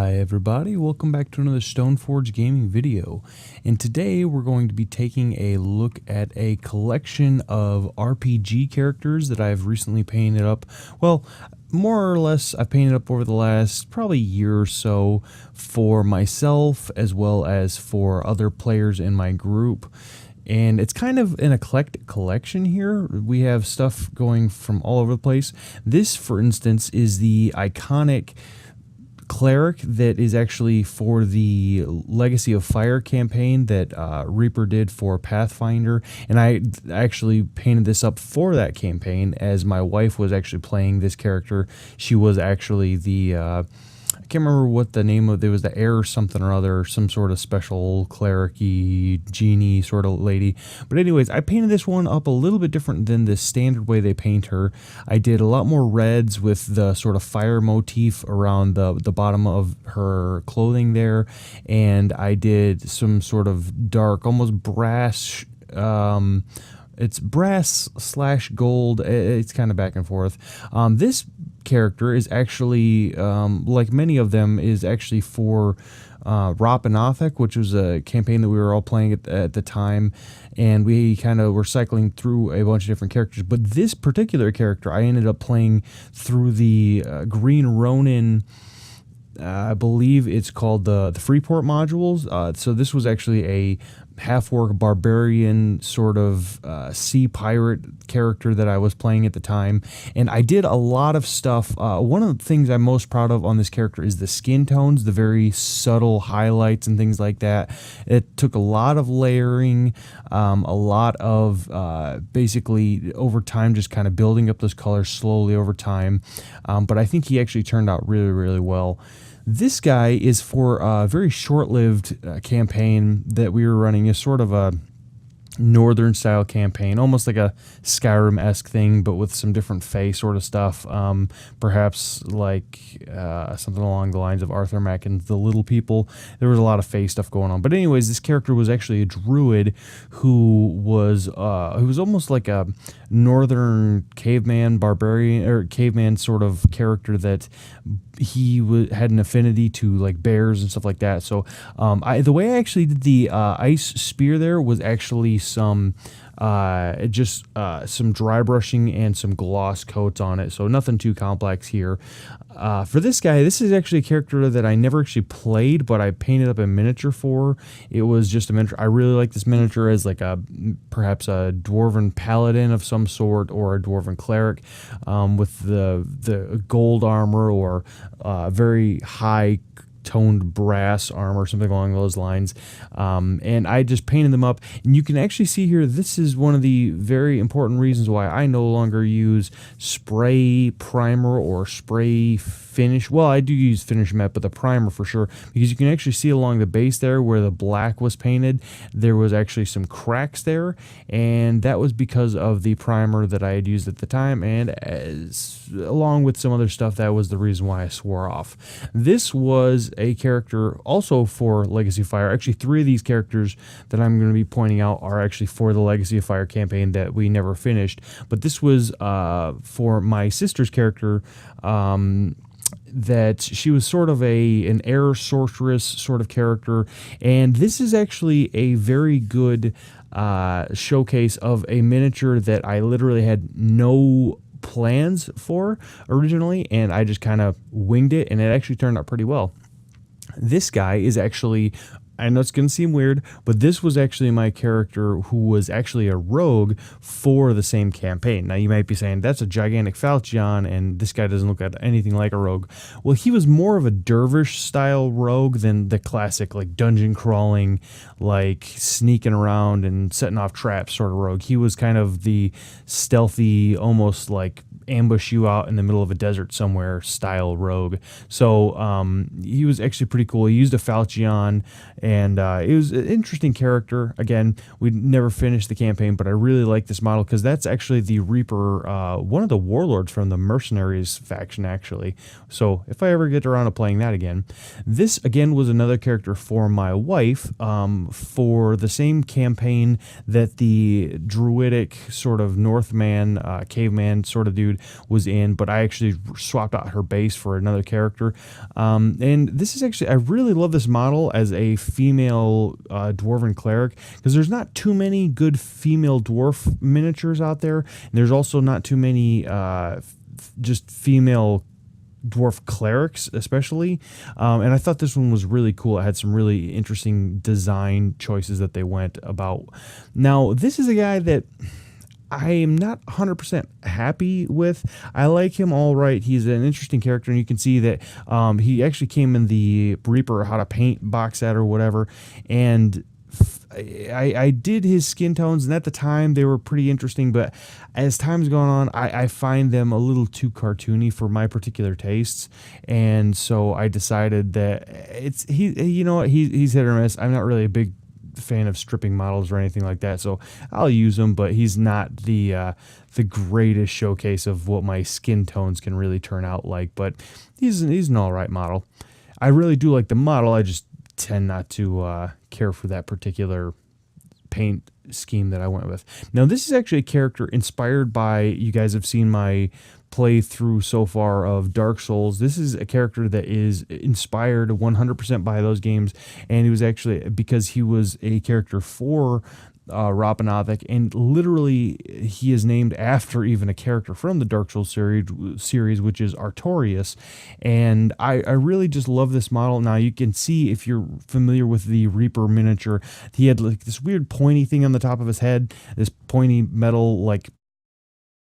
Hi everybody, welcome back to another Stoneforge gaming video, and today we're going to be taking a look at a collection of RPG characters that I've recently painted up. Well, more or less I've painted up over the last probably year or so for myself as well as for other players in my group. And it's kind of an eclectic collection here. We have stuff going from all over the place. This, for instance, is the iconic cleric that is actually for the Legacy of Fire campaign that Reaper did for Pathfinder, and I actually painted this up for that campaign as my wife was actually playing this character. She was actually the I can't remember what the name of it was, the air something or other, some sort of special cleric-y genie sort of lady. But anyways, I painted this one up a little bit different than the standard way they paint her. I did a lot more reds with the sort of fire motif around the bottom of her clothing there, and I did some sort of dark, almost brass, it's brass / gold. It's kind of back and forth. This character is actually, like many of them, is actually for Rop and Othek, which was a campaign that we were all playing at the time, and we kind of were cycling through a bunch of different characters. But this particular character, I ended up playing through the Green Ronin. I believe it's called the Freeport modules. So this was actually a half-orc barbarian sort of sea pirate character that I was playing at the time, and I did a lot of stuff. One of the things I'm most proud of on this character is the skin tones, the very subtle highlights and things like that. It took a lot of layering, a lot of basically over time just kind of building up those colors slowly over time, but I think he actually turned out really, really well. This guy is for a very short-lived campaign that we were running, a sort of a northern-style campaign, almost like a Skyrim-esque thing, but with some different Fae sort of stuff. Perhaps like something along the lines of Arthur Macken's The Little People. There was a lot of Fae stuff going on. But anyways, this character was actually a druid who was almost like a northern caveman barbarian, or caveman sort of character that he had an affinity to like bears and stuff like that. So the way I actually did the ice spear there was actually some dry brushing and some gloss coats on it, so nothing too complex here. For this guy, this is actually a character that I never actually played, but I painted up a miniature for. It was just a miniature. I really like this miniature as like perhaps a dwarven paladin of some sort, or a dwarven cleric with the gold armor, or very high toned brass armor, something along those lines, and I just painted them up. And you can actually see here, this is one of the very important reasons why I no longer use spray primer or spray finish. Well, I do use finish matte, but the primer for sure, because you can actually see along the base there where the black was painted, there was actually some cracks there, and that was because of the primer that I had used at the time, and along with some other stuff, that was the reason why I swore off. This was a character also for Legacy of Fire. Actually, 3 of these characters that I'm going to be pointing out are actually for the Legacy of Fire campaign that we never finished. But this was for my sister's character, that she was sort of an air sorceress sort of character, and this is actually a very good showcase of a miniature that I literally had no plans for originally, and I just kind of winged it, and it actually turned out pretty well. This guy is actually, I know it's going to seem weird, but this was actually my character who was actually a rogue for the same campaign. Now, you might be saying, that's a gigantic falchion, and this guy doesn't look at anything like a rogue. Well, he was more of a dervish-style rogue than the classic, like, dungeon-crawling, like, sneaking around and setting off traps sort of rogue. He was kind of the stealthy, almost like ambush you out in the middle of a desert somewhere style rogue. So he was actually pretty cool. He used a falchion, and it was an interesting character. Again, we never finished the campaign, but I really like this model because that's actually the Reaper, one of the warlords from the Mercenaries faction, actually. So if I ever get around to playing that again. This, again, was another character for my wife, for the same campaign that the druidic sort of Northman, caveman sort of dude did was in, but I actually swapped out her base for another character. And this is actually, I really love this model as a female dwarven cleric, because there's not too many good female dwarf miniatures out there. And there's also not too many just female dwarf clerics, especially. And I thought this one was really cool. It had some really interesting design choices that they went about. Now, this is a guy that I am not 100% happy with. I like him all right. He's an interesting character, and you can see that he actually came in the Reaper How to Paint box set or whatever, and I did his skin tones, and at the time they were pretty interesting, but as time's gone on, I find them a little too cartoony for my particular tastes, and so I decided that you know what, he's hit or miss. I'm not really a big fan of stripping models or anything like that, so I'll use him, but he's not the greatest showcase of what my skin tones can really turn out like. But he's an all right model. I really do like the model. I just tend not to care for that particular paint scheme that I went with. Now, this is actually a character inspired by, you guys have seen my playthrough so far of Dark Souls. This is a character that is inspired 100% by those games, and he was actually, because he was a character for Rapanathik, and literally he is named after even a character from the Dark Souls series, which is Artorias. And I really just love this model. Now, you can see, if you're familiar with the Reaper miniature, he had like this weird pointy thing on the top of his head, this pointy metal like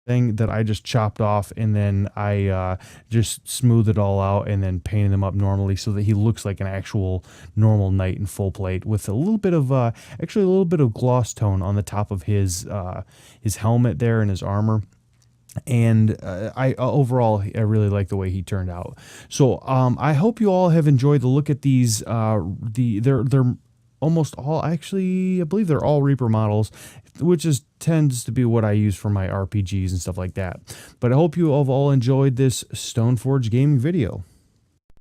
thing that I just chopped off, and then I just smoothed it all out and then painted him up normally so that he looks like an actual normal knight in full plate, with a little bit of actually a little bit of gloss tone on the top of his helmet there and his armor. And I overall, I really like the way he turned out. So I hope you all have enjoyed the look at these. They're almost all, actually, I believe they're all Reaper models, which tends to be what I use for my RPGs and stuff like that. But I hope you have all enjoyed this Stoneforge gaming video.